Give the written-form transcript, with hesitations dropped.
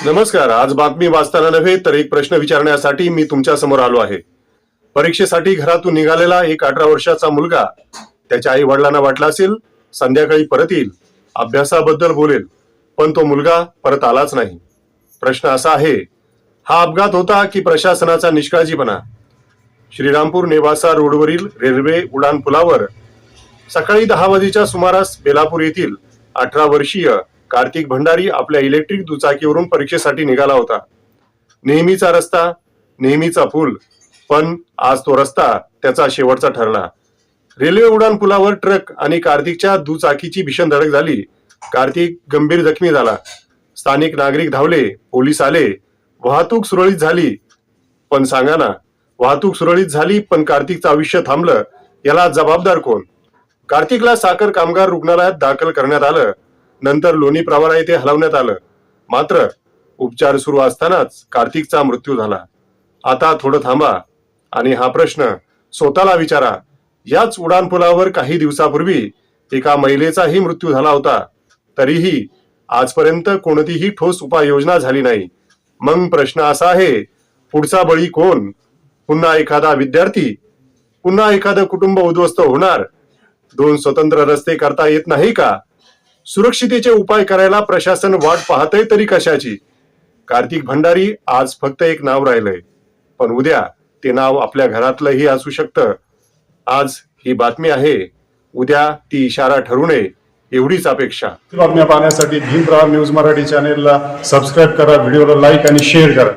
नमस्कार. आज बातमी वाचताना नव्हे तर एक प्रश्न विचारण्यासाठी मी तुमच्या समोर आलो आहे. परीक्षेसाठी घरातून निघालेला एक 18 वर्षाचा मुलगा त्याच्या आई वडिलांना वाटला असेल संध्याकाळी परत येईल, अभ्यासाबद्दल बोलेल, पण तो मुलगा परत आलाच नाही. प्रश्न असा आहे, हा अपघात होता की प्रशासनाचा निष्काळजीपणा? श्रीरामपूर नेवासा रोडवरील रेल्वे उड्डाण पुलावर सकाळी 10 वाजेच्या सुमारास बेलापूर येथील 18 वर्षीय कार्तिक भंडारी आपल्या इलेक्ट्रिक दुचाकीवरून परीक्षेसाठी निघाला होता. नेहमीचा रस्ता, नेहमीचा पूल, पण आज तो रस्ता त्याचा शेवटचा ठरला. रेल्वे उड्डाण पुलावर ट्रक आणि कार्तिकच्या दुचाकीची भीषण धडक झाली. कार्तिक गंभीर जखमी झाला. स्थानिक नागरिक धावले, पोलीस आले, वाहतूक सुरळीत झाली. पण सांगा ना, वाहतूक सुरळीत झाली पण कार्तिकचं आयुष्य थांबलं, याला जबाबदार कोण? कार्तिकला साखर कामगार रुग्णालयात दाखल करण्यात आलं, नंतर लोणी प्रवरा येथे हलवण्यात आलं. मात्र उपचार सुरू असतानाच कार्तिकचा मृत्यू झाला. आता थोडं थांबा आणि हा प्रश्न स्वतःला विचारा. याच उड्डाण पुलावर काही दिवसापूर्वी एका महिलेचाही मृत्यू झाला होता, तरीही आजपर्यंत कोणतीही ठोस उपाययोजना झाली नाही. मग प्रश्न असा आहे, पुढचा बळी कोण? पुन्हा एखादा विद्यार्थी? पुन्हा एखादं कुटुंब उद्ध्वस्त होणार? दोन स्वतंत्र रस्ते करता येत नाही का? सुरक्षितेचे उपाय करायला प्रशासन वाट पाहतय तरी कशाची? कार्तिक भंडारी आज फक्त एक नाव राहिलंय, पण उद्या ते नाव आपल्या घरातलंही असू शकतं. आज ही बातमी आहे, उद्या ती इशारा ठरू नये एवढीच अपेक्षा. बातम्या पाहण्यासाठी भीम प्रहार न्यूज मराठी चॅनेलला सबस्क्राईब करा, व्हिडिओला लाईक आणि शेअर करा.